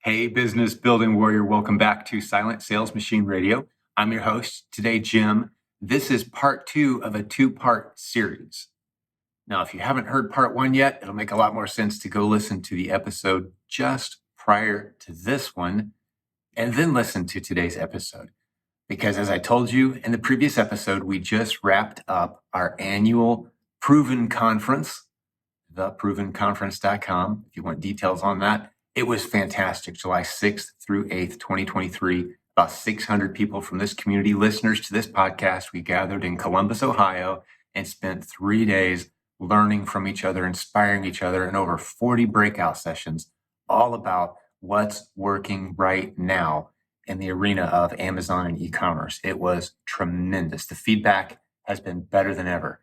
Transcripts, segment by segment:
Hey, business building warrior. Welcome back to Silent Sales Machine Radio. I'm your host today, Jim. This is part 2 of a 2-part series. Now, if you haven't heard part 1 yet, it'll make a lot more sense to go listen to the episode just prior to this one and then listen to today's episode. Because as I told you in the previous episode, we just wrapped up our annual Proven Conference, theprovenconference.com, if you want details on that. It was fantastic, July 6th through 8th, 2023. About 600 people from this community, listeners to this podcast, we gathered in Columbus, Ohio, and spent 3 days learning from each other, inspiring each other, and over 40 breakout sessions, all about what's working right now in the arena of Amazon and e-commerce. It was tremendous. The feedback has been better than ever.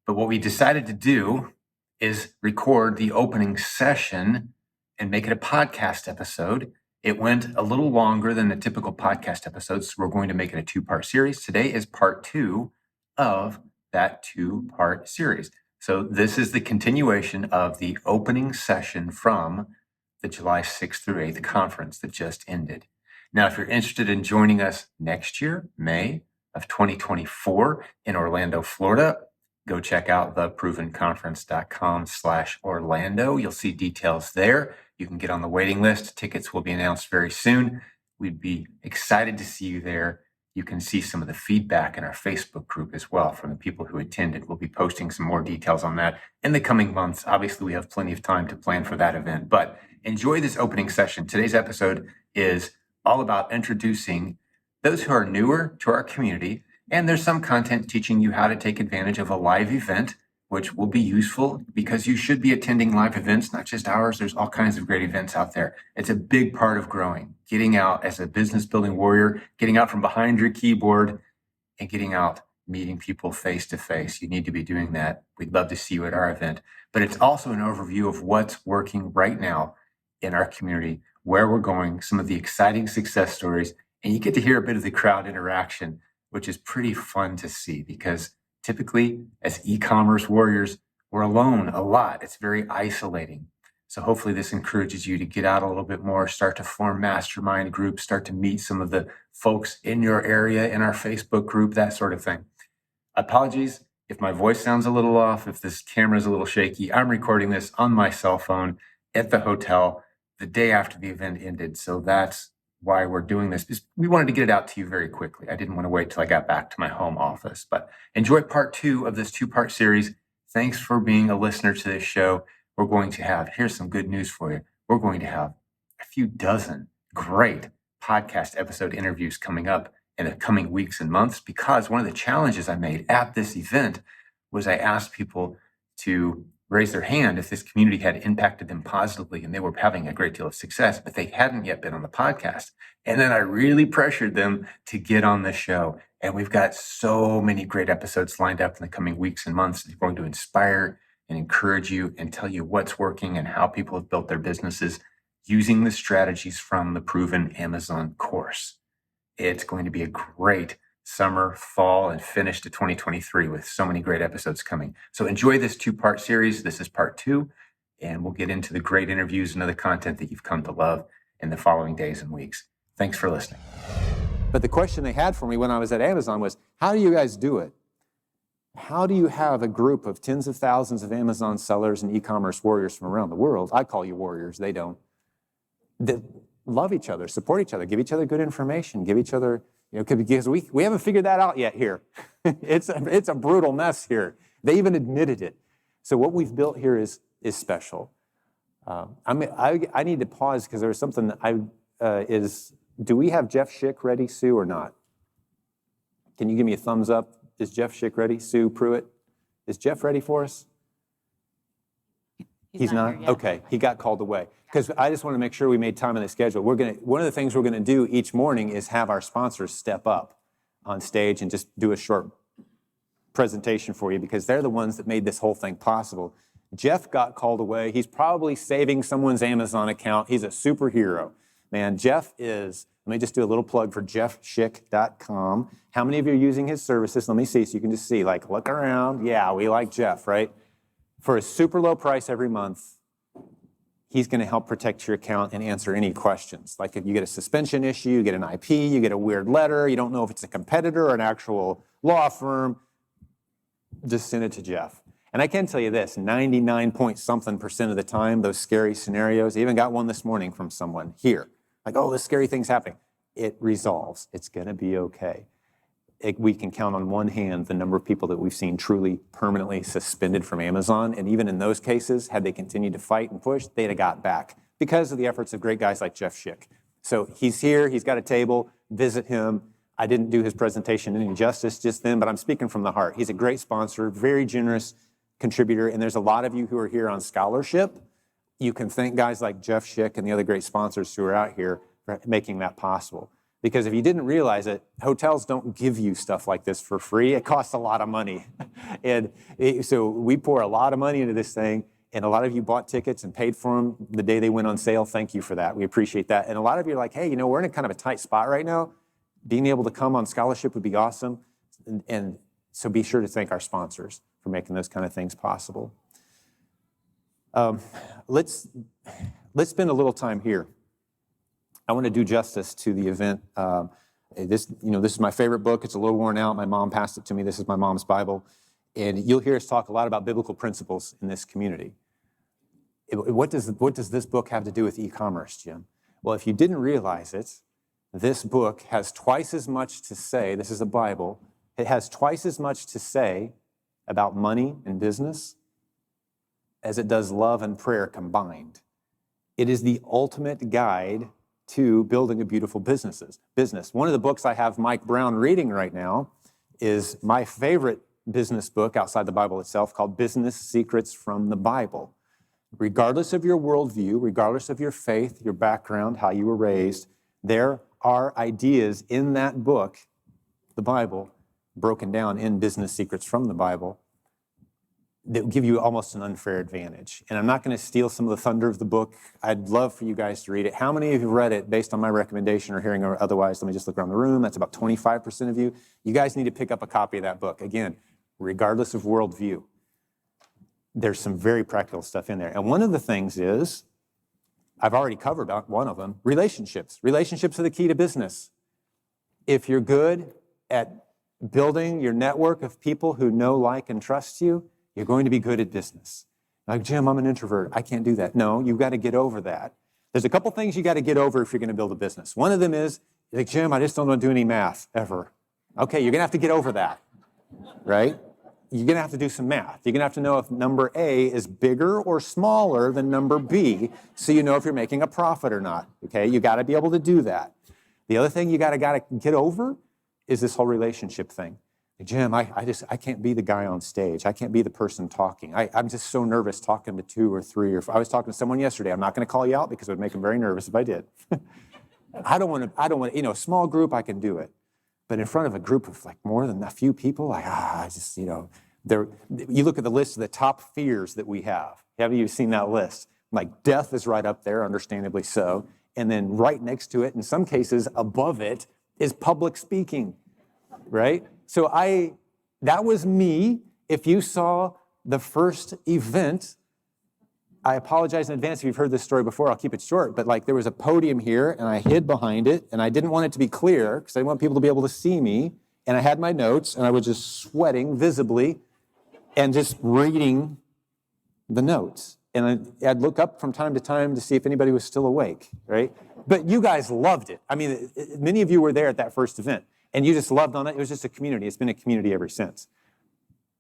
But what we decided to do is record the opening session and make it a podcast episode. It went a little longer than the typical podcast episodes, so we're going to make it a 2-part series. Today is part 2 of that 2-part series. So this is the continuation of the opening session from the July 6th through 8th conference that just ended. Now, if you're interested in joining us next year, May of 2024 in Orlando, Florida, go check out theprovenconference.com/Orlando. You'll see details there. You can get on the waiting list. Tickets will be announced very soon. We'd be excited to see you there. You can see some of the feedback in our Facebook group as well from the people who attended. We'll be posting some more details on that in the coming months. Obviously, we have plenty of time to plan for that event, but enjoy this opening session. Today's episode is all about introducing those who are newer to our community. And there's some content teaching you how to take advantage of a live event, which will be useful because you should be attending live events, not just ours. There's all kinds of great events out there. It's a big part of growing, getting out as a business building warrior, getting out from behind your keyboard and getting out, meeting people face to face. You need to be doing that. We'd love to see you at our event. But it's also an overview of what's working right now in our community, where we're going, some of the exciting success stories, and you get to hear a bit of the crowd interaction, which is pretty fun to see because typically as e-commerce warriors, we're alone a lot. It's very isolating. So hopefully this encourages you to get out a little bit more, start to form mastermind groups, start to meet some of the folks in your area, in our Facebook group, that sort of thing. Apologies if my voice sounds a little off, if this camera is a little shaky. I'm recording this on my cell phone at the hotel the day after the event ended. So that's why we're doing this. We wanted to get it out to you very quickly. I didn't want to wait till I got back to my home office, but enjoy part 2 of this 2-part series. Thanks for being a listener to this show. We're going to have, here's some good news for you. We're going to have a few dozen great podcast episode interviews coming up in the coming weeks and months, because one of the challenges I made at this event was I asked people to raise their hand if this community had impacted them positively and they were having a great deal of success, but they hadn't yet been on the podcast. And then I really pressured them to get on the show. And we've got so many great episodes lined up in the coming weeks and months that are going to inspire and encourage you and tell you what's working and how people have built their businesses using the strategies from the Proven Amazon course. It's going to be a great summer, fall, and finish to 2023 with so many great episodes coming. So enjoy this 2-part series. This is part 2, and we'll get into the great interviews and other content that you've come to love in the following days and weeks. Thanks for listening. But the question they had for me when I was at Amazon was, how do you guys do it? How do you have a group of tens of thousands of Amazon sellers and e-commerce warriors from around the world? I call you warriors, they don't. That love each other, support each other, give each other good information, give each other, because we haven't figured that out yet here. It's a brutal mess here. They even admitted it. So what we've built here is special. I need to pause because there's something do we have Jeff Schick ready, Sue, or not? Can you give me a thumbs up? Is Jeff Schick ready? Sue Pruitt, is Jeff ready for us? He's not? Okay, he got called away. Because I just want to make sure we made time on the schedule. One of the things we're going to do each morning is have our sponsors step up on stage and just do a short presentation for you, because they're the ones that made this whole thing possible. Jeff got called away. He's probably saving someone's Amazon account. He's a superhero. Man, Jeff is, let me just do a little plug for jeffschick.com. How many of you are using his services? Let me see, so you can just see, look around. Yeah, we like Jeff, right? For a super low price every month, he's going to help protect your account and answer any questions. Like if you get a suspension issue, you get an IP, you get a weird letter, you don't know if it's a competitor or an actual law firm, just send it to Jeff. And I can tell you this, 99-point-something% of the time, those scary scenarios, I even got one this morning from someone here, like, oh, this scary thing's happening. It resolves. It's going to be okay. We can count on one hand the number of people that we've seen truly permanently suspended from Amazon. And even in those cases, had they continued to fight and push, they'd have got back because of the efforts of great guys like Jeff Schick. So he's here, he's got a table, visit him. I didn't do his presentation any justice just then, but I'm speaking from the heart. He's a great sponsor, very generous contributor, and there's a lot of you who are here on scholarship. You can thank guys like Jeff Schick and the other great sponsors who are out here for making that possible. Because if you didn't realize it, hotels don't give you stuff like this for free. It costs a lot of money. So we pour a lot of money into this thing, and a lot of you bought tickets and paid for them the day they went on sale. Thank you for that. We appreciate that. And a lot of you are like, hey, you know, we're in a kind of a tight spot right now. Being able to come on scholarship would be awesome. And so be sure to thank our sponsors for making those kind of things possible. Let's spend a little time here. I want to do justice to the event. This is my favorite book. It's a little worn out. My mom passed it to me. This is my mom's Bible. And you'll hear us talk a lot about biblical principles in this community. What does this book have to do with e-commerce, Jim? Well, if you didn't realize it, this book has twice as much to say. This is a Bible. It has twice as much to say about money and business as it does love and prayer combined. It is the ultimate guide to building a beautiful business. One of the books I have Mike Brown reading right now is my favorite business book outside the Bible itself, called Business Secrets from the Bible. Regardless of your worldview, regardless of your faith, your background, how you were raised, there are ideas in that book, the Bible, broken down in Business Secrets from the Bible, that give you almost an unfair advantage. And I'm not going to steal some of the thunder of the book. I'd love for you guys to read it. How many of you read it based on my recommendation or hearing or otherwise? Let me just look around the room. That's about 25% of you. You guys need to pick up a copy of that book. Again, regardless of worldview, there's some very practical stuff in there. And one of the things is, I've already covered one of them, relationships. Relationships are the key to business. If you're good at building your network of people who know, like, and trust you, you're going to be good at business. Like, Jim, I'm an introvert. I can't do that. No, you've got to get over that. There's a couple things you got to get over if you're going to build a business. One of them is, like, Jim, I just don't want to do any math ever. Okay, you're going to have to get over that, right? You're going to have to do some math. You're going to have to know if number A is bigger or smaller than number B, so you know if you're making a profit or not. Okay, you got to be able to do that. The other thing you got to get over is this whole relationship thing. Jim, I can't be the guy on stage. I can't be the person talking. I'm just so nervous talking to 2 or 3 or 4. I was talking to someone yesterday. I'm not going to call you out because it would make them very nervous if I did. I don't want to, a small group, I can do it. But in front of a group of like more than a few people, you look at the list of the top fears that we have. Haven't you seen that list? Like death is right up there, understandably so. And then right next to it, in some cases above it, is public speaking, right? So that was me. If you saw the first event, I apologize in advance if you've heard this story before. I'll keep it short. But like there was a podium here, and I hid behind it, and I didn't want it to be clear because I didn't want people to be able to see me. And I had my notes, and I was just sweating visibly and just reading the notes. And I'd look up from time to time to see if anybody was still awake, right? But you guys loved it. I mean, many of you were there at that first event. And you just loved on it. It was just a community. It's been a community ever since.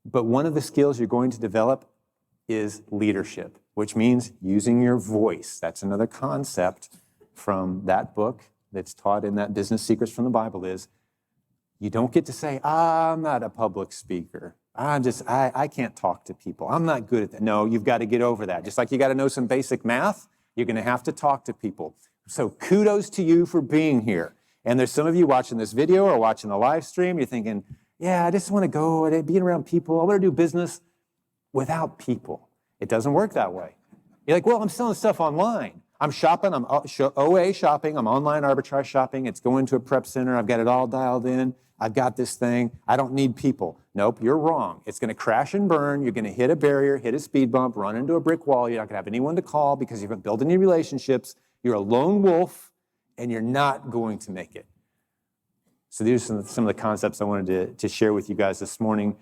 But one of the skills you're going to develop is leadership, which means using your voice. That's another concept from that book that's taught in that Business Secrets from the Bible is you don't get to say, I'm not a public speaker. I can't talk to people. I'm not good at that. No, you've got to get over that. Just like you got to know some basic math, you're going to have to talk to people. So kudos to you for being here. And there's some of you watching this video or watching the live stream, you're thinking, yeah, I just want to go and be around people. I want to do business without people. It doesn't work that way. You're like, well, I'm selling stuff online. I'm shopping, I'm OA shopping, I'm online arbitrage shopping. It's going to a prep center. I've got it all dialed in. I've got this thing. I don't need people. Nope, you're wrong. It's going to crash and burn. You're going to hit a barrier, hit a speed bump, run into a brick wall. You're not going to have anyone to call because you haven't built any relationships. You're a lone wolf, and you're not going to make it. So these are some of the concepts I wanted to share with you guys this morning.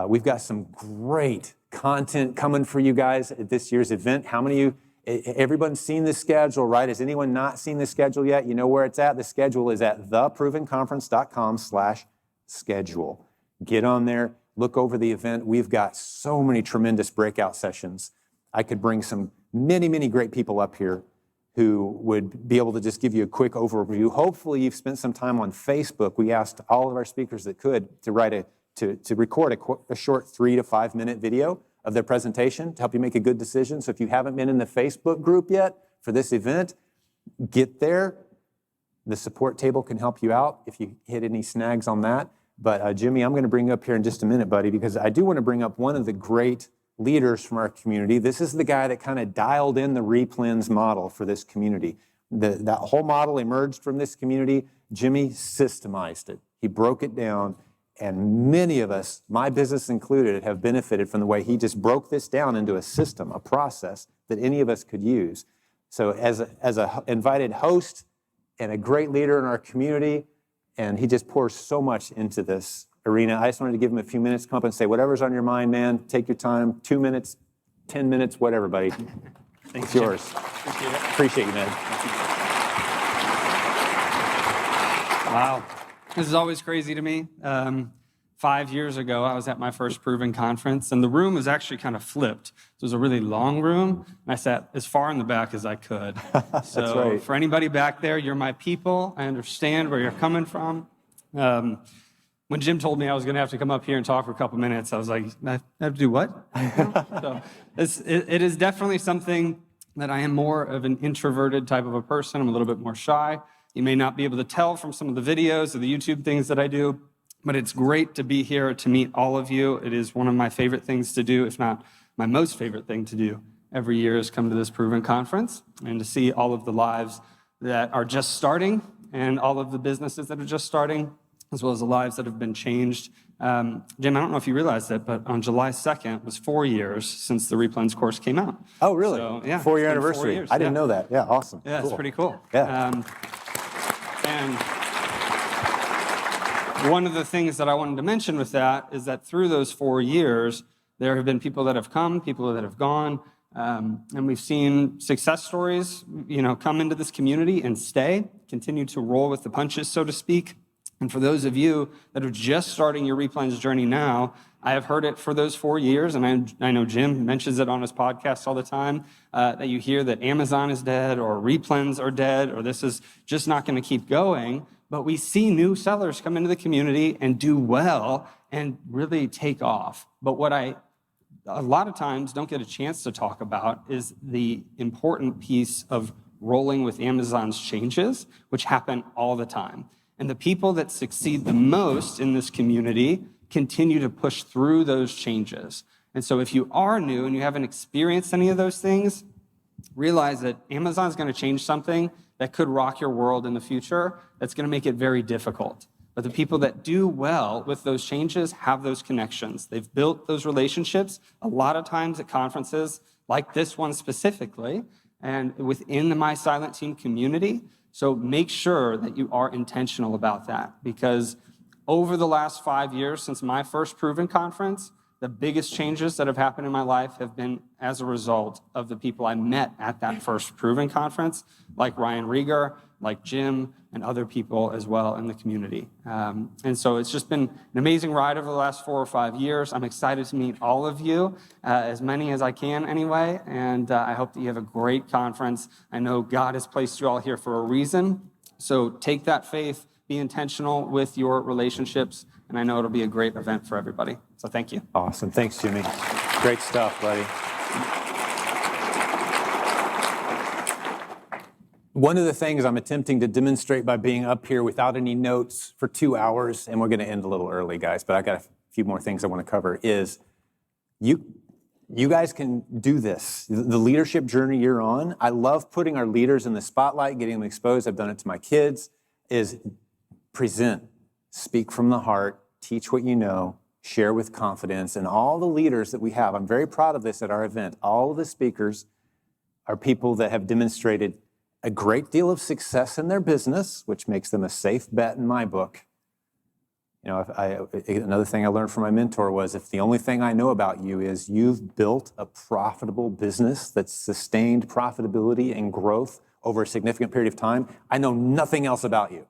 We've got some great content coming for you guys at this year's event. How many of you, everyone's seen the schedule, right? Has anyone not seen the schedule yet? You know where it's at? The schedule is at theprovenconference.com/schedule. Get on there, look over the event. We've got so many tremendous breakout sessions. I could bring many, many great people up here who would be able to just give you a quick overview. Hopefully you've spent some time on Facebook. We asked all of our speakers that could to record a short 3 to 5 minute video of their presentation to help you make a good decision. So if you haven't been in the Facebook group yet for this event, get there. The support table can help you out if you hit any snags on that. But Jimmy, I'm going to bring you up here in just a minute, buddy, because I do want to bring up one of the great leaders from our community. This is the guy that kind of dialed in the replens model for this community. That whole model emerged from this community. Jimmy systemized it. He broke it down, and many of us, my business included, have benefited from the way he just broke this down into a system, a process that any of us could use. So as a invited host and a great leader in our community, and he just pours so much into this arena. I just wanted to give him a few minutes to come up and say whatever's on your mind, man. Take your time, 2 minutes, 10 minutes, whatever, buddy. Thanks, it's yours. Appreciate you, man. Wow. This is always crazy to me. 5 years ago, I was at my first Proven conference, and the room was actually kind of flipped. It was a really long room, and I sat as far in the back as I could. So right. For anybody back there, you're my people. I understand where you're coming from. When Jim told me I was going to have to come up here and talk for a couple minutes, I was like, I have to do what? So it is definitely something that I am more of an introverted type of a person. I'm a little bit more shy. You may not be able to tell from some of the videos or the YouTube things that I do, but it's great to be here to meet all of you. It is one of my favorite things to do, if not my most favorite thing to do every year, is come to this Proven conference and to see all of the lives that are just starting and all of the businesses that are just starting, as well as the lives that have been changed. Jim, I don't know if you realized it, but on July 2nd was 4 years since the Replens course came out. Oh, really? So, yeah, 4-year anniversary. 4 years. I didn't know that. Yeah, awesome. Yeah, cool. It's pretty cool. Yeah. And one of the things that I wanted to mention with that is that through those 4 years, there have been people that have come, people that have gone, and we've seen success stories, come into this community and stay, continue to roll with the punches, so to speak. And for those of you that are just starting your Replens journey now, I have heard it for those 4 years, and I know Jim mentions it on his podcast all the time, that you hear that Amazon is dead, or Replens are dead, or this is just not going to keep going. But we see new sellers come into the community and do well and really take off. But what I a lot of times don't get a chance to talk about is the important piece of rolling with Amazon's changes, which happen all the time. And the people that succeed the most in this community continue to push through those changes. And so if you are new and you haven't experienced any of those things, realize that Amazon's going to change something that could rock your world in the future that's going to make it very difficult. But the people that do well with those changes have those connections. They've built those relationships a lot of times at conferences like this one specifically and within the My Silent Team community. So make sure that you are intentional about that, because over the last 5 years since my first Proven conference, the biggest changes that have happened in my life have been as a result of the people I met at that first Proven conference, like Ryan Rieger, like Jim, and other people as well in the community. And so it's just been an amazing ride over the last 4 or 5 years. I'm excited to meet all of you, as many as I can anyway, and I hope that you have a great conference. I know God has placed you all here for a reason, so take that faith, be intentional with your relationships, and I know it'll be a great event for everybody. So thank you. Awesome. Thanks, Jimmy. Great stuff, buddy. One of the things I'm attempting to demonstrate by being up here without any notes for 2 hours, and we're going to end a little early, guys, but I got a few more things I want to cover, is you guys can do this. The leadership journey you're on, I love putting our leaders in the spotlight, getting them exposed. I've done it to my kids, is present. speak from the heart, teach what you know, share with confidence. And all the leaders that we have, I'm very proud of this at our event, all of the speakers are people that have demonstrated a great deal of success in their business, which makes them a safe bet in my book. You know, another thing I learned from my mentor was, if the only thing I know about you is you've built a profitable business that's sustained profitability and growth over a significant period of time, I know nothing else about you.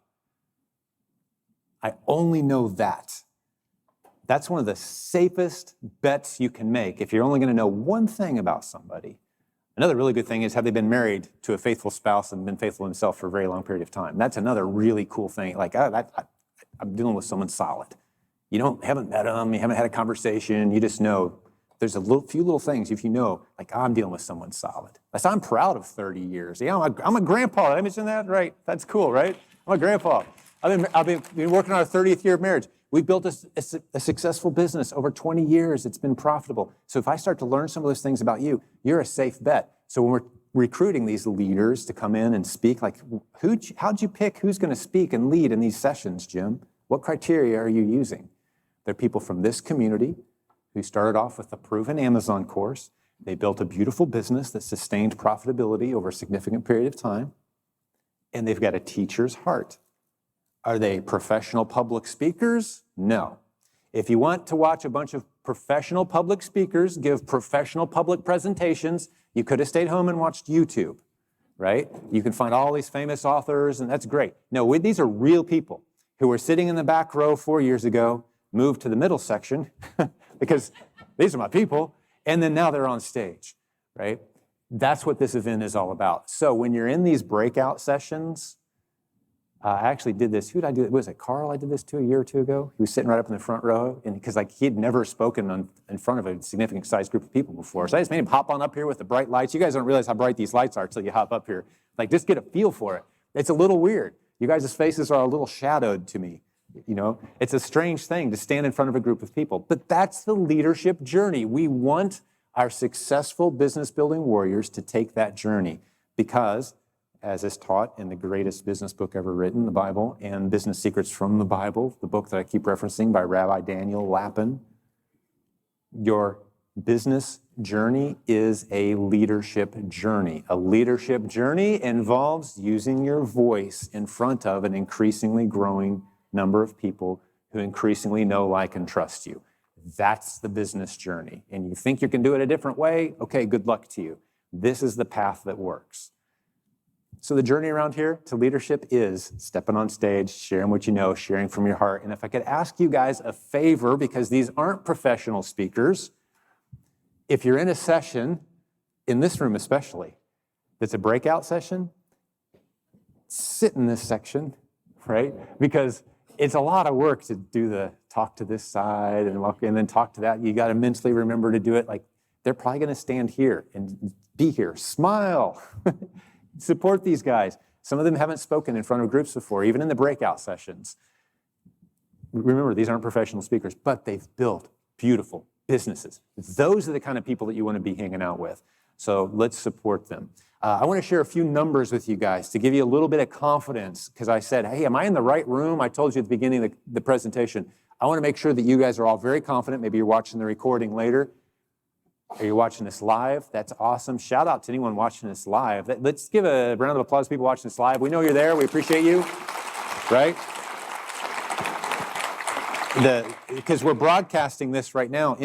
I only know that. That's one of the safest bets you can make if you're only going to know one thing about somebody. Another really good thing is, have they been married to a faithful spouse and been faithful themselves for a very long period of time? That's another really cool thing. Like, I'm dealing with someone solid. You haven't met them, you haven't had a conversation, you just know there's few little things, if you know, like, I'm dealing with someone solid. I'm proud of 30 years. Yeah, I'm a grandpa. Did I mention that? Right? That's cool, right? I'm a grandpa. I've been working on our 30th year of marriage. We've built a successful business over 20 years. It's been profitable. So if I start to learn some of those things about you, you're a safe bet. So when we're recruiting these leaders to come in and speak, like, how'd you pick who's going to speak and lead in these sessions, Jim? What criteria are you using? They're people from this community who started off with a proven Amazon course. They built a beautiful business that sustained profitability over a significant period of time, and they've got a teacher's heart. Are they professional public speakers? No. If you want to watch a bunch of professional public speakers give professional public presentations, you could have stayed home and watched YouTube, right? You can find all these famous authors, and that's great. No, these are real people who were sitting in the back row 4 years ago, moved to the middle section because these are my people, and then now they're on stage, right? That's what this event is all about. So when you're in these breakout sessions, I actually did this. Who did I do it? Was it Carl I did this to a year or two ago? He was sitting right up in the front row, and because he had never spoken in front of a significant sized group of people before. So I just made him hop on up here with the bright lights. You guys don't realize how bright these lights are until you hop up here. Like, just get a feel for it. It's a little weird. You guys' faces are a little shadowed to me. You know, it's a strange thing to stand in front of a group of people, but that's the leadership journey. We want our successful business building warriors to take that journey because, as is taught in the greatest business book ever written, the Bible, and Business Secrets from the Bible, the book that I keep referencing by Rabbi Daniel Lapin, your business journey is a leadership journey. A leadership journey involves using your voice in front of an increasingly growing number of people who increasingly know, like, and trust you. That's the business journey. And you think you can do it a different way? Okay, good luck to you. This is the path that works. So the journey around here to leadership is stepping on stage, sharing what you know, sharing from your heart. And if I could ask you guys a favor, because these aren't professional speakers, if you're in a session, in this room especially, that's a breakout session, sit in this section, right? Because it's a lot of work to do the talk to this side and then talk to that. You got to mentally remember to do it. Like, they're probably going to stand here and be here. Smile. Support these guys. Some of them haven't spoken in front of groups before, even in the breakout sessions. Remember, these aren't professional speakers, but they've built beautiful businesses. Those are the kind of people that you want to be hanging out with. So let's support them. I want to share a few numbers with you guys to give you a little bit of confidence, because I said, hey, am I in the right room? I told you at the beginning of the presentation. I want to make sure that you guys are all very confident. Maybe you're watching the recording later. Are you watching this live? That's awesome. Shout out to anyone watching this live. Let's give a round of applause to people watching this live. We know you're there. We appreciate you, right? Because we're broadcasting this right now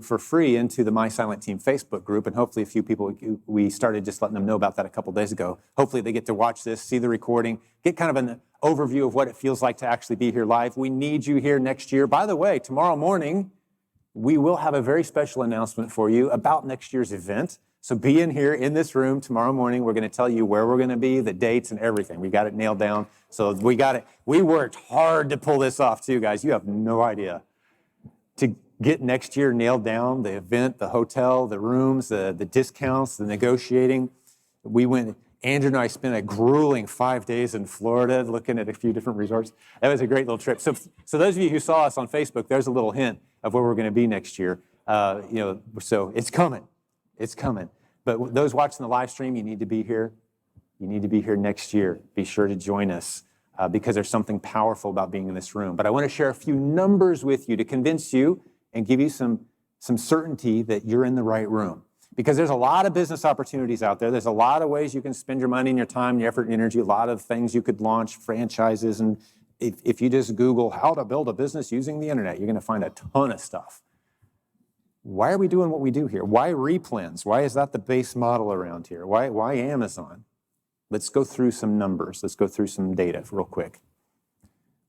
for free into the My Silent Team Facebook group, and hopefully a few people, we started just letting them know about that a couple days ago. Hopefully they get to watch this, see the recording, get kind of an overview of what it feels like to actually be here live. We need you here next year. By the way, tomorrow morning, we will have a very special announcement for you about next year's event. So be in here in this room tomorrow morning. We're going to tell you where we're going to be, the dates and everything. We got it nailed down. So we got it. We worked hard to pull this off too, guys. You have no idea. To get next year nailed down, the event, the hotel, the rooms, the discounts, the negotiating. Andrew and I spent a grueling 5 days in Florida looking at a few different resorts. That was a great little trip. So those of you who saw us on Facebook, there's a little hint of where we're going to be next year. So it's coming. It's coming. But those watching the live stream, you need to be here. You need to be here next year. Be sure to join us. because there's something powerful about being in this room. But I want to share a few numbers with you to convince you and give you some certainty that you're in the right room. Because there's a lot of business opportunities out there. There's a lot of ways you can spend your money and your time, your effort and energy, a lot of things you could launch, franchises. And if you just Google how to build a business using the internet, you're going to find a ton of stuff. Why are we doing what we do here? Why replens? Why is that the base model around here? Why Amazon? Let's go through some numbers. Let's go through some data real quick.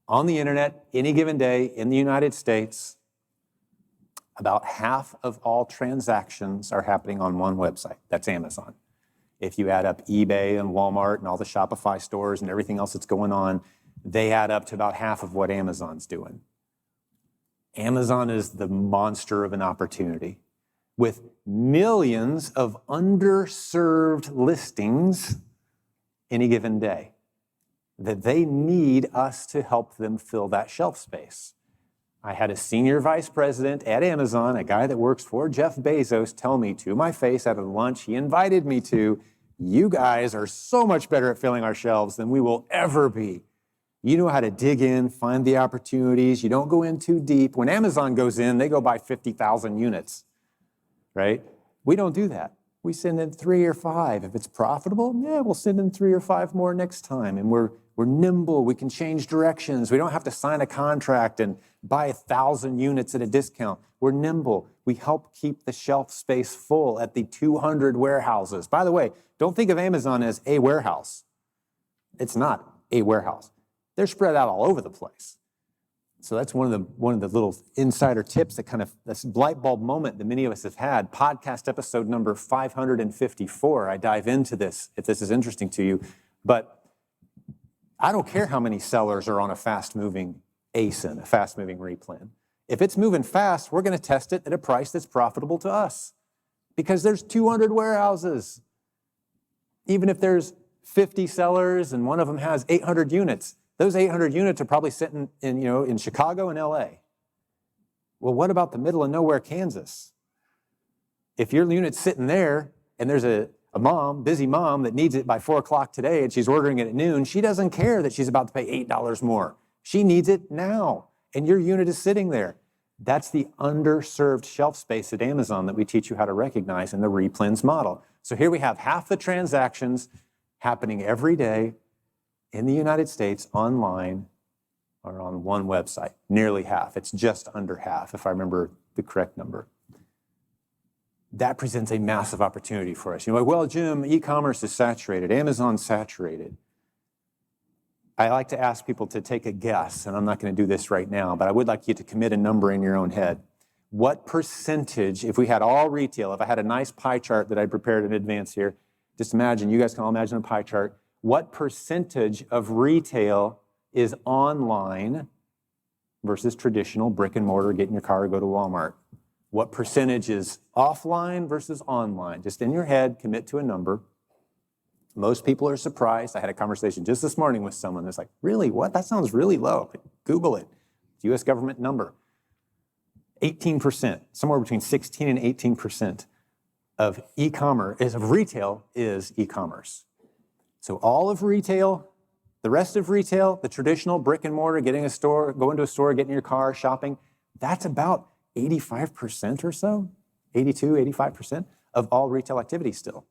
On the internet, any given day in the United States, about half of all transactions are happening on one website. That's Amazon. If you add up eBay and Walmart and all the Shopify stores and everything else that's going on, they add up to about half of what Amazon's doing. Amazon is the monster of an opportunity with millions of underserved listings any given day that they need us to help them fill that shelf space. I had a senior vice president at Amazon, a guy that works for Jeff Bezos, tell me to my face at a lunch he invited me to, you guys are so much better at filling our shelves than we will ever be. You know how to dig in, find the opportunities. You don't go in too deep. When Amazon goes in, they go buy 50,000 units, right? We don't do that. We send in 3 or 5. If it's profitable, yeah, we'll send in 3 or 5 more next time. And we're nimble. We can change directions. We don't have to sign a contract and buy 1,000 units at a discount. We're nimble. We help keep the shelf space full at the 200 warehouses. By the way, don't think of Amazon as a warehouse. It's not a warehouse. They're spread out all over the place. So that's one of the little insider tips that kind of, this light bulb moment that many of us have had. Podcast episode number 554. I dive into this if this is interesting to you. But I don't care how many sellers are on a fast-moving ASIN, a fast-moving replen. If it's moving fast, we're going to test it at a price that's profitable to us because there's 200 warehouses. Even if there's 50 sellers and one of them has 800 units, those 800 units are probably sitting in Chicago and LA. Well, what about the middle of nowhere, Kansas? If your unit's sitting there and there's a busy mom that needs it by 4 o'clock today and she's ordering it at noon, she doesn't care that she's about to pay $8 more. She needs it now, and your unit is sitting there. That's the underserved shelf space at Amazon that we teach you how to recognize in the replens model. So here we have half the transactions happening every day in the United States online or on one website. Nearly half. It's just under half, if I remember the correct number. That presents a massive opportunity for us. You're like, well, Jim, e-commerce is saturated. Amazon's saturated. I like to ask people to take a guess, and I'm not going to do this right now, but I would like you to commit a number in your own head. What percentage, if we had all retail, if I had a nice pie chart that I prepared in advance here, just imagine, you guys can all imagine a pie chart, what percentage of retail is online versus traditional brick and mortar, get in your car or go to Walmart? What percentage is offline versus online? Just in your head, commit to a number. Most people are surprised. I had a conversation just this morning with someone that's like, really, what? That sounds really low. Google it. It's a U.S. government number. 18%, somewhere between 16 and 18% of e-commerce, of retail is e-commerce. So all of retail, the rest of retail, the traditional brick and mortar, going to a store, getting in your car, shopping, that's about 85% or so, 82, 85% of all retail activity still.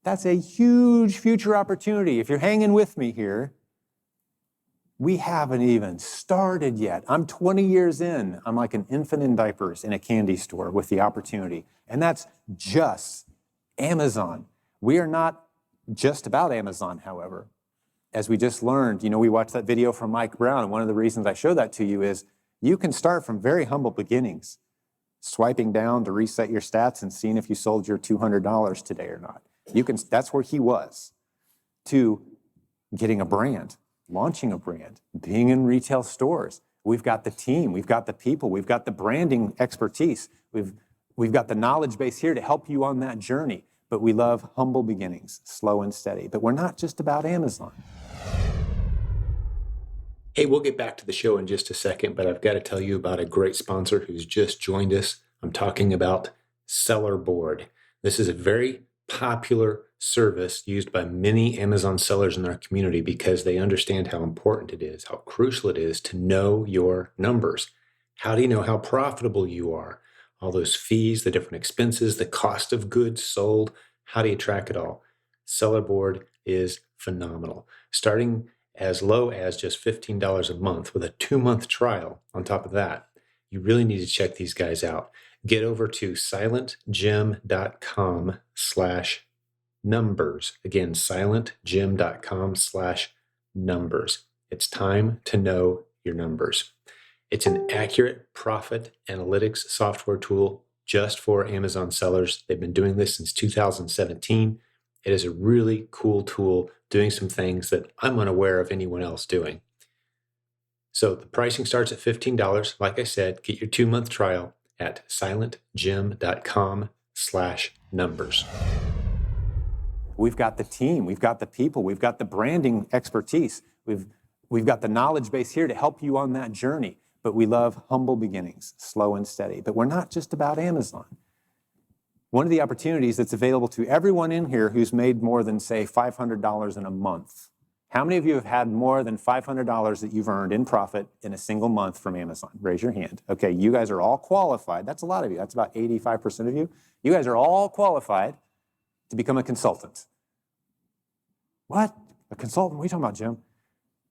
That's a huge future opportunity. If you're hanging with me here, we haven't even started yet. I'm 20 years in. I'm like an infant in diapers in a candy store with the opportunity. And that's just Amazon. We are not just about Amazon, however. As we just learned, we watched that video from Mike Brown, and one of the reasons I show that to you is you can start from very humble beginnings, swiping down to reset your stats and seeing if you sold your $200 today or not. That's where he was, to getting a brand, launching a brand, being in retail stores. We've got the team, we've got the people, we've got the branding expertise, we've got the knowledge base here to help you on that journey. But we love humble beginnings, slow and steady. But we're not just about Amazon. Hey, we'll get back to the show in just a second, but I've got to tell you about a great sponsor who's just joined us. I'm talking about Seller Board. This is a very popular service used by many Amazon sellers in our community because they understand how important it is, how crucial it is to know your numbers. How do you know how profitable you are? All those fees, the different expenses, the cost of goods sold. How do you track it all? Seller Board is phenomenal. Starting as low as just $15 a month with a 2-month trial on top of that. You really need to check these guys out. Get over to silentjim.com/numbers. Again, silentjim.com/numbers. It's time to know your numbers. It's an accurate profit analytics software tool just for Amazon sellers. They've been doing this since 2017. It is a really cool tool doing some things that I'm unaware of anyone else doing. So the pricing starts at $15. Like I said, get your 2-month trial at silentjim.com/numbers. We've got the team, we've got the people, we've got the branding expertise, we've got the knowledge base here to help you on that journey. But we love humble beginnings, slow and steady. But we're not just about Amazon. One of the opportunities that's available to everyone in here who's made more than, say, $500 in a month. How many of you have had more than $500 that you've earned in profit in a single month from Amazon? Raise your hand. Okay, you guys are all qualified. That's a lot of you. That's about 85% of you. You guys are all qualified to become a consultant. What? A consultant? What are you talking about, Jim?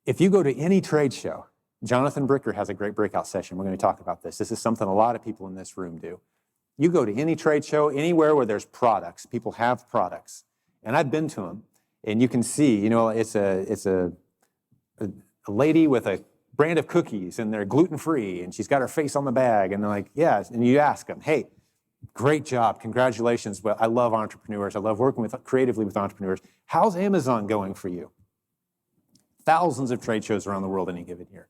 If you go to any trade show, Jonathan Bricker has a great breakout session. We're going to talk about this. This is something a lot of people in this room do. You go to any trade show, anywhere where there's products, people have products. And I've been to them, and you can see, it's a lady with a brand of cookies, and they're gluten-free, and she's got her face on the bag, and they're like, yeah, and you ask them, hey, great job, congratulations. Well, I love entrepreneurs. I love working creatively with entrepreneurs. How's Amazon going for you? Thousands of trade shows around the world any given year.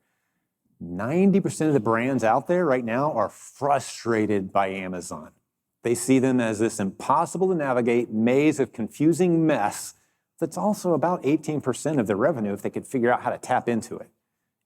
90% of the brands out there right now are frustrated by Amazon. They see them as this impossible to navigate maze of confusing mess that's also about 18% of their revenue if they could figure out how to tap into it.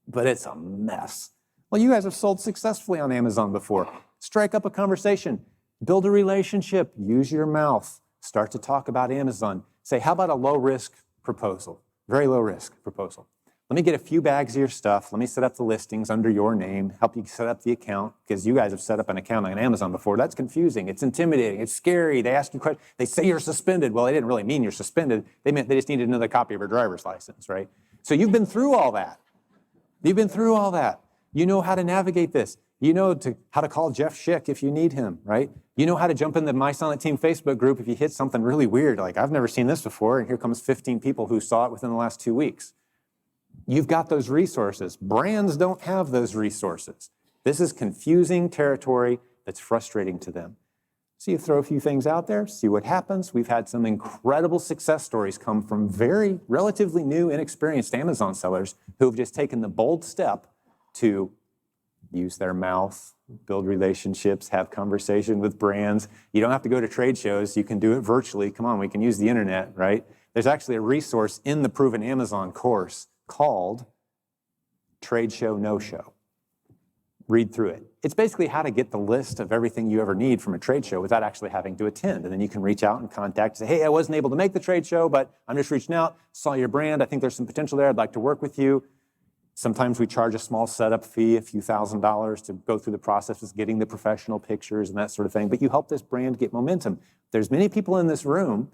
But it's a mess. Well, you guys have sold successfully on Amazon before. Strike up a conversation, build a relationship, use your mouth, start to talk about Amazon. Say, how about a low-risk proposal? Very low-risk proposal. Let me get a few bags of your stuff. Let me set up the listings under your name, help you set up the account, because you guys have set up an account on Amazon before. That's confusing. It's intimidating. It's scary. They ask you questions. They say you're suspended. Well, they didn't really mean you're suspended. They meant they just needed another copy of your driver's license, right? So you've been through all that. You've been through all that. You know how to navigate this. You know how to call Jeff Schick if you need him, right? You know how to jump in the My Silent Team Facebook group if you hit something really weird, like I've never seen this before, and here comes 15 people who saw it within the last 2 weeks. You've got those resources. Brands don't have those resources. This is confusing territory that's frustrating to them. So you throw a few things out there, see what happens. We've had some incredible success stories come from very relatively new, inexperienced Amazon sellers who have just taken the bold step to use their mouth, build relationships, have conversation with brands. You don't have to go to trade shows. You can do it virtually. Come on, we can use the internet, right? There's actually a resource in the Proven Amazon course called Trade Show No Show. Read through it. It's basically how to get the list of everything you ever need from a trade show without actually having to attend. And then you can reach out and contact, say, hey, I wasn't able to make the trade show, but I'm just reaching out, saw your brand, I think there's some potential there, I'd like to work with you. Sometimes we charge a small setup fee, a few $1,000s to go through the process of getting the professional pictures and that sort of thing, but you help this brand get momentum. There's many people in this room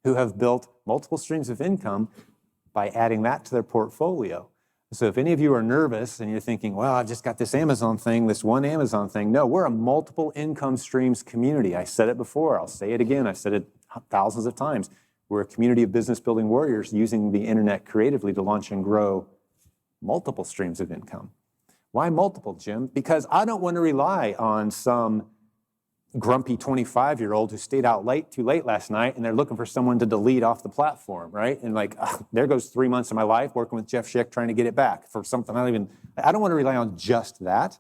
who have built multiple streams of income by adding that to their portfolio. So if any of you are nervous and you're thinking, well, I've just got this Amazon thing, this one Amazon thing. No, we're a multiple income streams community. I said it before, I'll say it again. I've said it thousands of times. We're a community of business building warriors using the internet creatively to launch and grow multiple streams of income. Why multiple, Jim? Because I don't want to rely on some grumpy 25-year-old who stayed out too late last night, and they're looking for someone to delete off the platform, right? And like, there goes 3 months of my life working with Jeff Schick trying to get it back for something I don't want to rely on just that.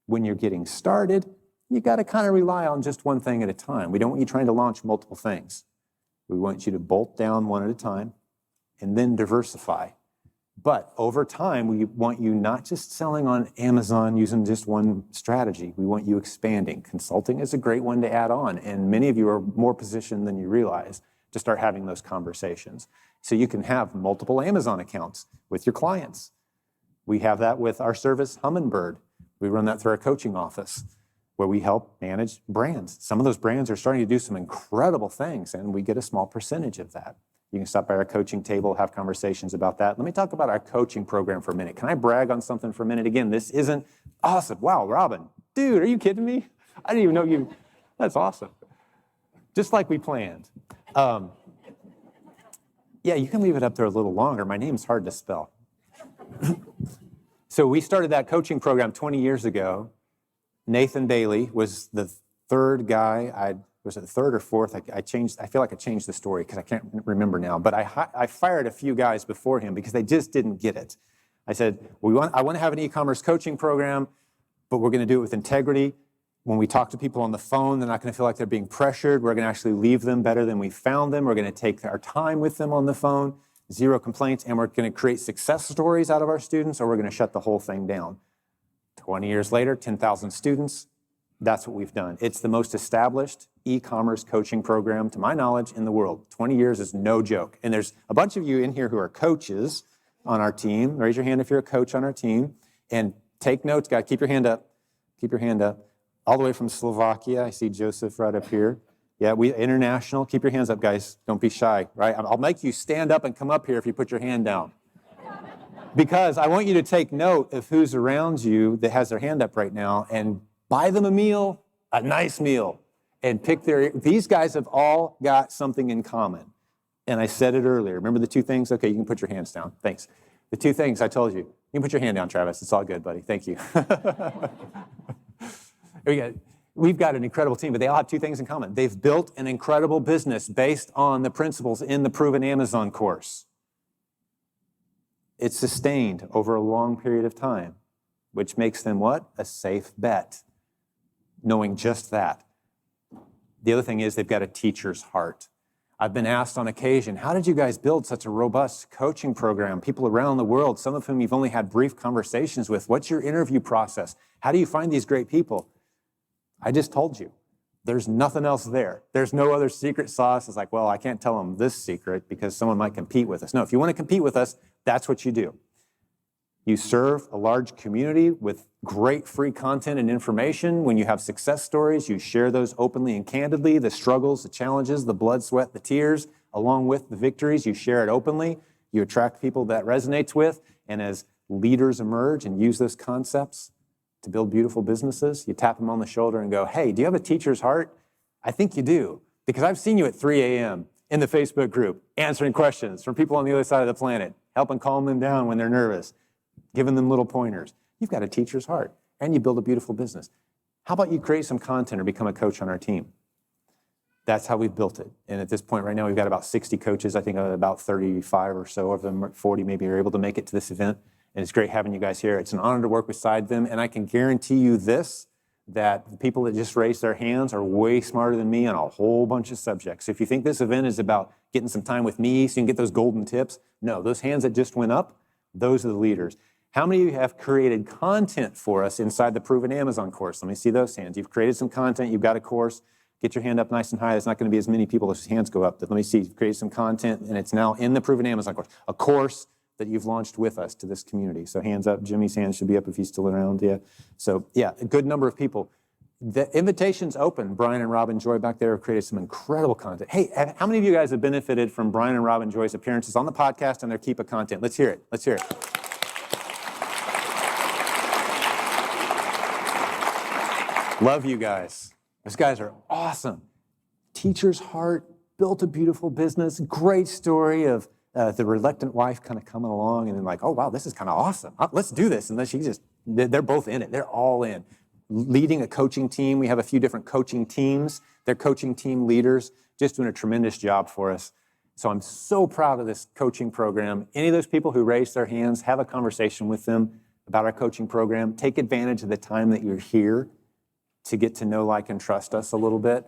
When you're getting started, you got to kind of rely on just one thing at a time. We don't want you trying to launch multiple things. We want you to bolt down one at a time and then diversify. But over time, we want you not just selling on Amazon using just one strategy. We want you expanding. Consulting is a great one to add on, and many of you are more positioned than you realize. to start having those conversations. So you can have multiple Amazon accounts with your clients. We have that with our service, Hummingbird. We run that through our coaching office, where we help manage brands. Some of those brands are starting to do some incredible things, and we get a small percentage of that. You can stop by our coaching table, have conversations about that. Let me talk about our coaching program for a minute. Can I brag on something for a minute? Again, this isn't awesome. Wow, Robin, dude, are you kidding me? I didn't even know you. That's awesome. Just like we planned. Yeah, you can leave it up there a little longer. My name's hard to spell. So we started that coaching program 20 years ago. Nathan Bailey was the third guy. Was it the third or fourth? I feel like I changed the story because I can't remember now. But I fired a few guys before him because they just didn't get it. I said, I want to have an e-commerce coaching program, but we're going to do it with integrity. When we talk to people on the phone, they're not going to feel like they're being pressured. We're going to actually leave them better than we found them. We're going to take our time with them on the phone, 0 complaints, and we're going to create success stories out of our students, or we're going to shut the whole thing down. 20 years later, 10,000 students. That's what we've done. It's the most established e-commerce coaching program, to my knowledge, in the world. 20 years is no joke. And there's a bunch of you in here who are coaches on our team. Raise your hand if you're a coach on our team. And take notes, guys. Keep your hand up. Keep your hand up. All the way from Slovakia. I see Joseph right up here. Yeah, we international. Keep your hands up, guys. Don't be shy, right? I'll make you stand up and come up here if you put your hand down. Because I want you to take note of who's around you that has their hand up right now and buy them a meal, a nice meal, and these guys have all got something in common. And I said it earlier. Remember the 2 things? Okay, you can put your hands down. Thanks. The 2 things I told you. You can put your hand down, Travis. It's all good, buddy. Thank you. We've got an incredible team, but they all have 2 things in common. They've built an incredible business based on the principles in the Proven Amazon course. It's sustained over a long period of time, which makes them what? A safe bet. Knowing just that. The other thing is they've got a teacher's heart. I've been asked on occasion, how did you guys build such a robust coaching program? People around the world, some of whom you've only had brief conversations with. What's your interview process? How do you find these great people? I just told you. There's nothing else there. There's no other secret sauce. It's like, well, I can't tell them this secret because someone might compete with us. No, if you want to compete with us, that's what you do. You serve a large community with great free content and information. When you have success stories, you share those openly and candidly, the struggles, the challenges, the blood, sweat, the tears, along with the victories. You share it openly. You attract people that resonates with, and as leaders emerge and use those concepts to build beautiful businesses, you tap them on the shoulder and go, hey, do you have a teacher's heart? I think you do, because I've seen you at 3 a.m. in the Facebook group, answering questions from people on the other side of the planet, helping calm them down when they're nervous, giving them little pointers. You've got a teacher's heart, and you build a beautiful business. How about you create some content or become a coach on our team? That's how we've built it. And at this point right now, we've got about 60 coaches. I think about 35 or so of them, 40 maybe, are able to make it to this event. And it's great having you guys here. It's an honor to work beside them. And I can guarantee you this, that the people that just raised their hands are way smarter than me on a whole bunch of subjects. So if you think this event is about getting some time with me so you can get those golden tips, no, those hands that just went up, those are the leaders. How many of you have created content for us inside the Proven Amazon course? Let me see those hands. You've created some content. You've got a course. Get your hand up nice and high. There's not going to be as many people whose hands go up. But let me see. You've created some content, and it's now in the Proven Amazon course, a course that you've launched with us to this community. So hands up. Jimmy's hand should be up if he's still around. Yeah. So yeah, a good number of people. The invitation's open. Brian and Robin Joy back there have created some incredible content. Hey, how many of you guys have benefited from Brian and Robin Joy's appearances on the podcast and their Keep It content? Let's hear it. Let's hear it. Love you guys. Those guys are awesome. Teacher's heart, built a beautiful business, great story of the reluctant wife kind of coming along and then like, oh, wow, this is kind of awesome. Let's do this. And then they're both in it. They're all in. Leading a coaching team. We have a few different coaching teams. They're coaching team leaders, just doing a tremendous job for us. So I'm so proud of this coaching program. Any of those people who raised their hands, have a conversation with them about our coaching program. Take advantage of the time that you're here to get to know, like, and trust us a little bit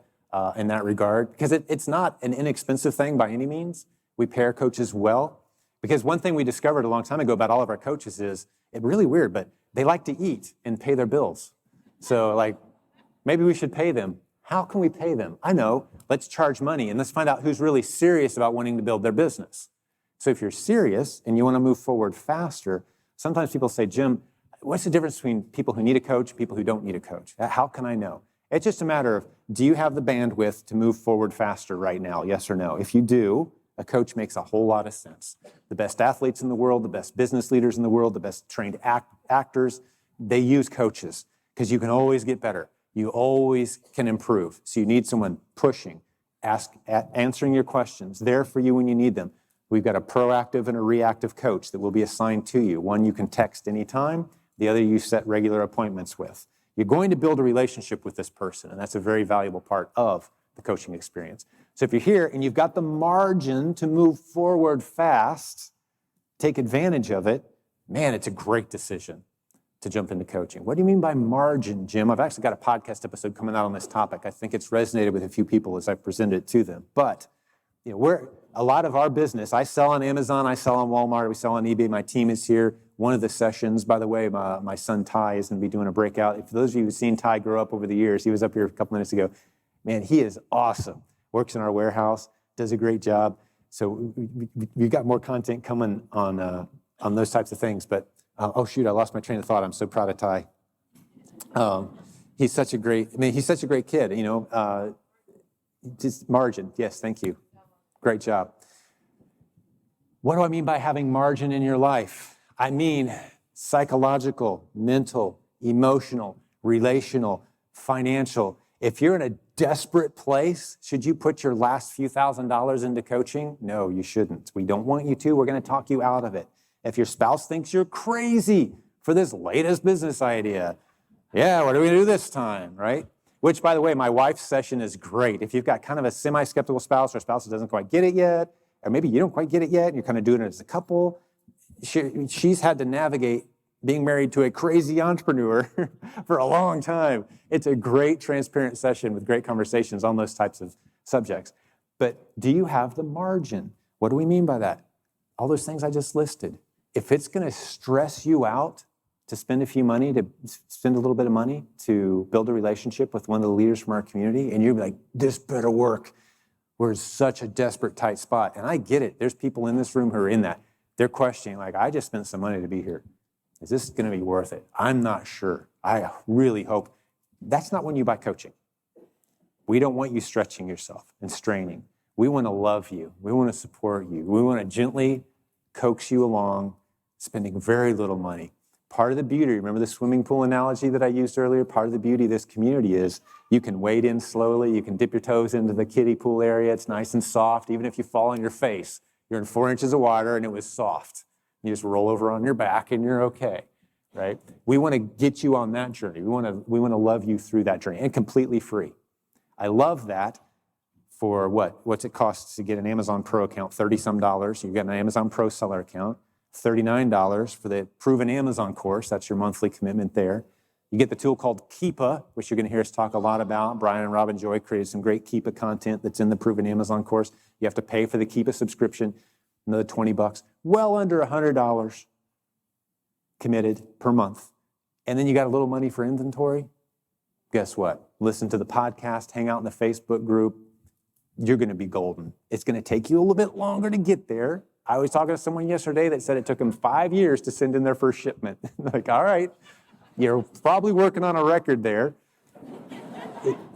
in that regard. Because it's not an inexpensive thing by any means. We pair coaches well. Because one thing we discovered a long time ago about all of our coaches is, it's really weird, but they like to eat and pay their bills. So, like, maybe we should pay them How can we pay them? I know, let's charge money and let's find out who's really serious about wanting to build their business. So if you're serious and you want to move forward faster, sometimes people say, Jim, what's the difference between people who need a coach and people who don't need a coach? How can I know? It's just a matter of, do you have the bandwidth to move forward faster right now? Yes or no? If you do, a coach makes a whole lot of sense. The best athletes in the world, the best business leaders in the world, the best trained actors, they use coaches because you can always get better. You always can improve. So you need someone pushing, answering your questions, there for you when you need them. We've got a proactive and a reactive coach that will be assigned to you. One you can text anytime, the other you set regular appointments with. You're going to build a relationship with this person, and that's a very valuable part of the coaching experience. So if you're here and you've got the margin to move forward fast, take advantage of it, man, it's a great decision to jump into coaching. What do you mean by margin, Jim? I've actually got a podcast episode coming out on this topic. I think it's resonated with a few people as I presented it to them. But a lot of our business, I sell on Amazon, I sell on Walmart, we sell on eBay. My team is here. One of the sessions, by the way, my son Ty is going to be doing a breakout. For those of you who've seen Ty grow up over the years, he was up here a couple minutes ago. Man, he is awesome. Works in our warehouse, does a great job. So we've got more content coming on those types of things. But oh shoot, I lost my train of thought. I'm so proud of Ty. He's such a great kid. Just margin. Yes, thank you. Great job. What do I mean by having margin in your life? I mean psychological, mental, emotional, relational, financial. If you're in a desperate place, should you put your last few $1,000s into coaching? No, you shouldn't. We don't want you to. We're going to talk you out of it. If your spouse thinks you're crazy for this latest business idea, yeah, what are we going to do this time, right? Which, by the way, my wife's session is great. If you've got kind of a semi-skeptical spouse or a spouse that doesn't quite get it yet, or maybe you don't quite get it yet, and you're kind of doing it as a couple, she's had to navigate being married to a crazy entrepreneur for a long time. It's a great, transparent session with great conversations on those types of subjects. But do you have the margin? What do we mean by that? All those things I just listed. If it's going to stress you out to spend a little bit of money to build a relationship with one of the leaders from our community, and you're like, this better work. We're in such a desperate, tight spot. And I get it. There's people in this room who are in that. They're questioning, like, I just spent some money to be here. Is this going to be worth it? I'm not sure. I really hope. That's not when you buy coaching. We don't want you stretching yourself and straining. We want to love you. We want to support you. We want to gently coax you along, spending very little money. Part of the beauty, remember the swimming pool analogy that I used earlier? Part of the beauty of this community is you can wade in slowly. You can dip your toes into the kiddie pool area. It's nice and soft. Even if you fall on your face, you're in 4 inches of water and it was soft. You just roll over on your back and you're okay, right? We want to get you on that journey. We want to love you through that journey, and completely free. I love that. For what? What's it cost to get an Amazon Pro account? $30-some. You get an Amazon Pro seller account. $39 for the Proven Amazon course. That's your monthly commitment there. You get the tool called Keepa, which you're going to hear us talk a lot about. Brian and Robin Joy created some great Keepa content that's in the Proven Amazon course. You have to pay for the Keepa subscription, another $20, well under $100 committed per month. And then you got a little money for inventory. Guess what? Listen to the podcast, hang out in the Facebook group. You're going to be golden. It's going to take you a little bit longer to get there. I was talking to someone yesterday that said it took them 5 years to send in their first shipment. Like, all right, you're probably working on a record there,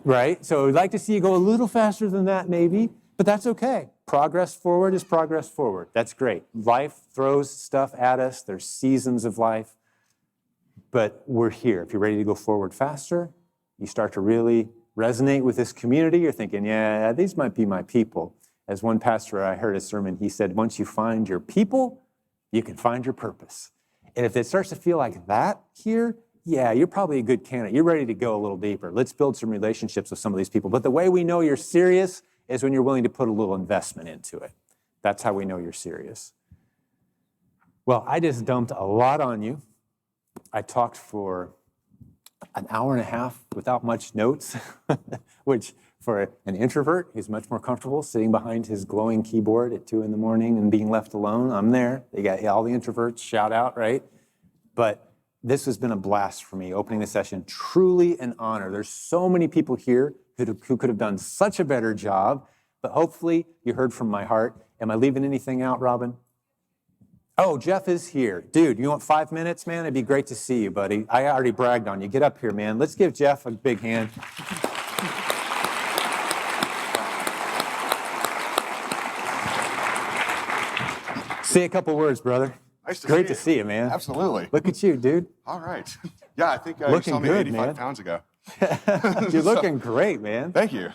right? So we'd like to see you go a little faster than that maybe, but that's okay. Progress forward is progress forward. That's great. Life throws stuff at us. There's seasons of life, but we're here. If you're ready to go forward faster, you start to really resonate with this community. You're thinking, yeah, these might be my people. As one pastor, I heard a sermon, he said, once you find your people, you can find your purpose. And if it starts to feel like that here, yeah, you're probably a good candidate. You're ready to go a little deeper. Let's build some relationships with some of these people. But the way we know you're serious is when you're willing to put a little investment into it. That's how we know you're serious. Well, I just dumped a lot on you. I talked for an hour and a half without much notes, which for an introvert, he's much more comfortable sitting behind his glowing keyboard at 2 a.m. and being left alone. I'm there. They got all the introverts, shout out, right? But this has been a blast for me, opening the session. Truly an honor. There's so many people here who could have done such a better job. But hopefully you heard from my heart. Am I leaving anything out, Robin? Oh, Jeff is here. Dude, you want 5 minutes, man? It'd be great to see you, buddy. I already bragged on you. Get up here, man. Let's give Jeff a big hand. Say a couple words, brother. Nice to Great see to see you, man. Absolutely. Look at you, dude. All right. Yeah, I think you Looking saw me good, 85 man. pounds ago. You're looking great, man. Thank you.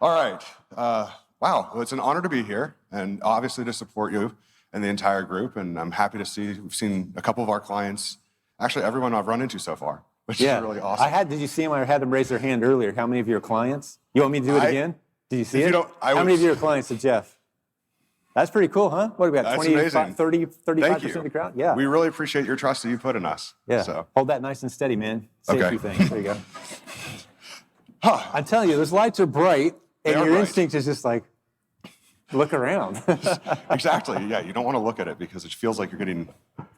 All right. Wow. Well, it's an honor to be here and obviously to support you and the entire group. And I'm happy to see, we've seen a couple of our clients, actually everyone I've run into so far, which is really awesome. Did you see them? I had them raise their hand earlier. How many of you are clients? You want me to do it again? Did you see it? How many of you are clients of Jeff? That's pretty cool, huh? What do we got, 25, 30, 35% of the crowd? Yeah. We really appreciate your trust that you put in us. Yeah. So. Hold that nice and steady, man. Say a few things. There you go. I'm telling you, those lights are bright, and your instinct is just like, look around. Exactly. Yeah, you don't want to look at it because it feels like you're getting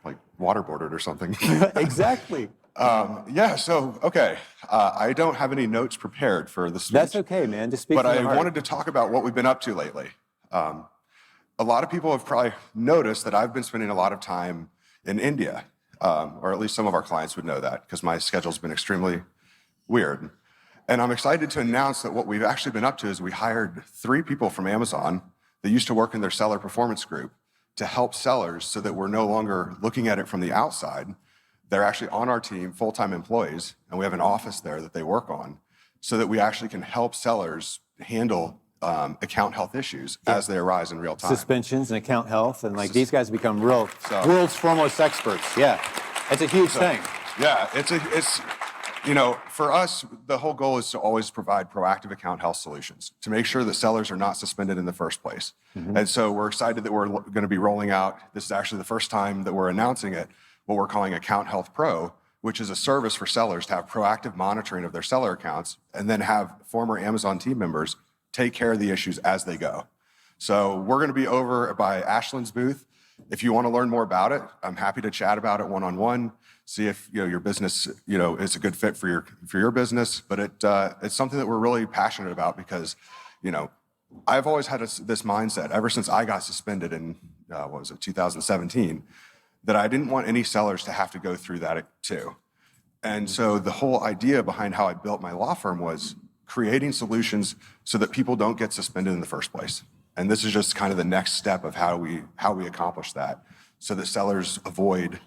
like waterboarded or something. Exactly. Yeah, so, okay. I don't have any notes prepared for the speech. That's okay, man. Just speak But from the I heart. wanted to talk about what we've been up to lately. A lot of people have probably noticed that I've been spending a lot of time in India, or at least some of our clients would know that because my schedule's been extremely weird. And I'm excited to announce that what we've actually been up to is we hired 3 people from Amazon that used to work in their seller performance group to help sellers so that we're no longer looking at it from the outside. They're actually on our team, full-time employees, and we have an office there that they work on so that we actually can help sellers handle account health issues as they arise in real time. Suspensions and account health, and like these guys become world's foremost experts. Yeah, it's a huge thing. Yeah, it's for us, the whole goal is to always provide proactive account health solutions to make sure that sellers are not suspended in the first place. And so we're excited that we're going to be rolling out, this is actually the first time that we're announcing it, what we're calling Account Health Pro, which is a service for sellers to have proactive monitoring of their seller accounts and then have former Amazon team members take care of the issues as they go. So we're going to be over by Ashland's booth. If you want to learn more about it, I'm happy to chat about it one-on-one, see if your business is a good fit for your business. But it's something that we're really passionate about because I've always had this mindset ever since I got suspended in 2017, that I didn't want any sellers to have to go through that too. And so the whole idea behind how I built my law firm was creating solutions so that people don't get suspended in the first place. And this is just kind of the next step of how we accomplish that so that sellers avoid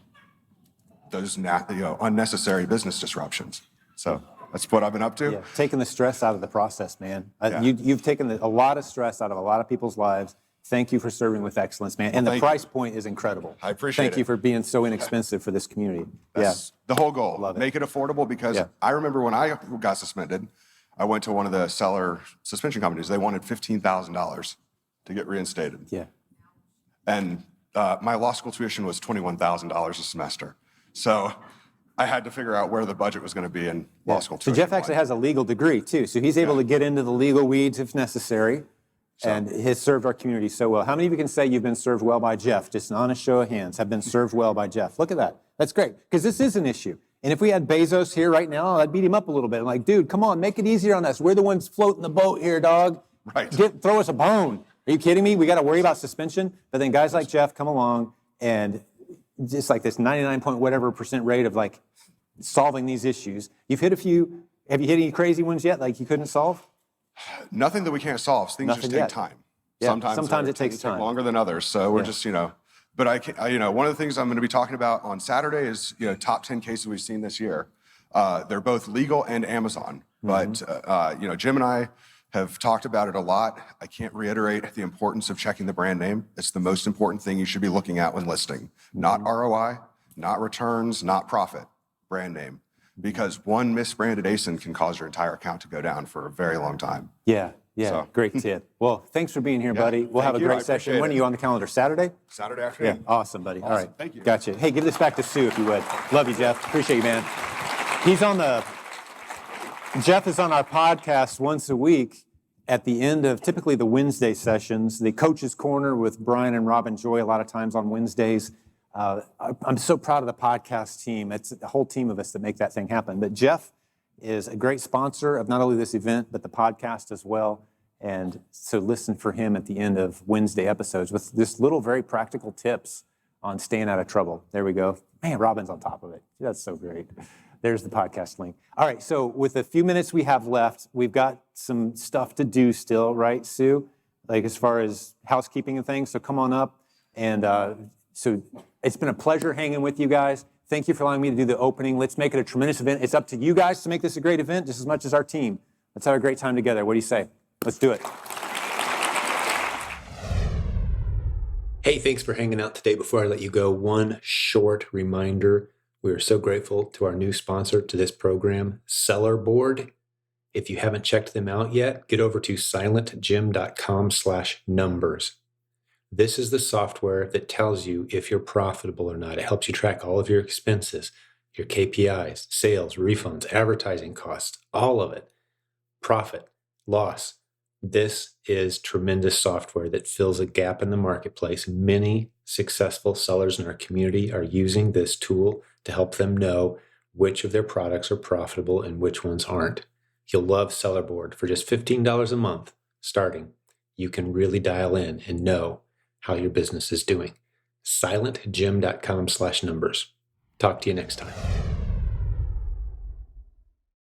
those unnecessary business disruptions. So that's what I've been up to. Yeah, taking the stress out of the process, man. You've taken a lot of stress out of a lot of people's lives. Thank you for serving with excellence, man. And the price point is incredible. I appreciate it. Thank you for being so inexpensive for this community. That's the whole goal. Love it. Make it affordable because I remember when I got suspended, I went to one of the seller suspension companies. They wanted $15,000 to get reinstated. Yeah. And my law school tuition was $21,000 a semester. So I had to figure out where the budget was going to be in law school tuition. So Jeff actually has a legal degree too. So he's able to get into the legal weeds if necessary. And has served our community so well. How many of you can say you've been served well by Jeff? Just an honest show of hands have been served well by Jeff. Look at that. That's great. Because this is an issue. And if we had Bezos here right now, I'd beat him up a little bit. I'm like, dude, come on, make it easier on us. We're the ones floating the boat here, dog. Right. Throw us a bone. Are you kidding me? We got to worry about suspension. But then guys like Jeff come along and just like this 99 point whatever percent rate of like solving these issues. You've hit a few. Have you hit any crazy ones yet? Like you couldn't solve? Nothing that we can't solve. Things just take time. Yeah, Sometimes it takes time. Longer than others. So we're just, but one of the things I'm going to be talking about on Saturday is, top 10 cases we've seen this year. They're both legal and Amazon. But, Jim and I have talked about it a lot. I can't reiterate the importance of checking the brand name. It's the most important thing you should be looking at when listing. Not ROI, not returns, not profit, brand name. Because one misbranded ASIN can cause your entire account to go down for a very long time. Yeah, great tip. Well, thanks for being here, buddy. We'll have a great session. When are you on the calendar? Saturday? Saturday afternoon. Yeah, awesome, buddy. Awesome. All right. Thank you. Gotcha. Hey, give this back to Sue if you would. Love you, Jeff. Appreciate you, man. Jeff is on our podcast once a week at the end of typically the Wednesday sessions, the Coach's Corner with Brian and Robin Joy a lot of times on Wednesdays. I'm so proud of the podcast team. It's the whole team of us that make that thing happen. But Jeff is a great sponsor of not only this event, but the podcast as well. And so listen for him at the end of Wednesday episodes with just little, very practical tips on staying out of trouble. There we go. Man, Robin's on top of it. That's so great. There's the podcast link. All right, so with the few minutes we have left, we've got some stuff to do still, right, Sue? Like as far as housekeeping and things, so come on up. And so it's been a pleasure hanging with you guys. Thank you for allowing me to do the opening. Let's make it a tremendous event. It's up to you guys to make this a great event just as much as our team. Let's have a great time together. What do you say? Let's do it. Hey, thanks for hanging out today. Before I let you go, one short reminder. We are so grateful to our new sponsor to this program, Seller Board. If you haven't checked them out yet, get over to silentjimdotcom/numbers. This is the software that tells you if you're profitable or not. It helps you track all of your expenses, your KPIs, sales, refunds, advertising costs, all of it. Profit, loss. This is tremendous software that fills a gap in the marketplace. Many successful sellers in our community are using this tool to help them know which of their products are profitable and which ones aren't. You'll love Seller Board. For just $15 a month starting, you can really dial in and know how your business is doing. silentjim.com/numbers. Talk to you next time.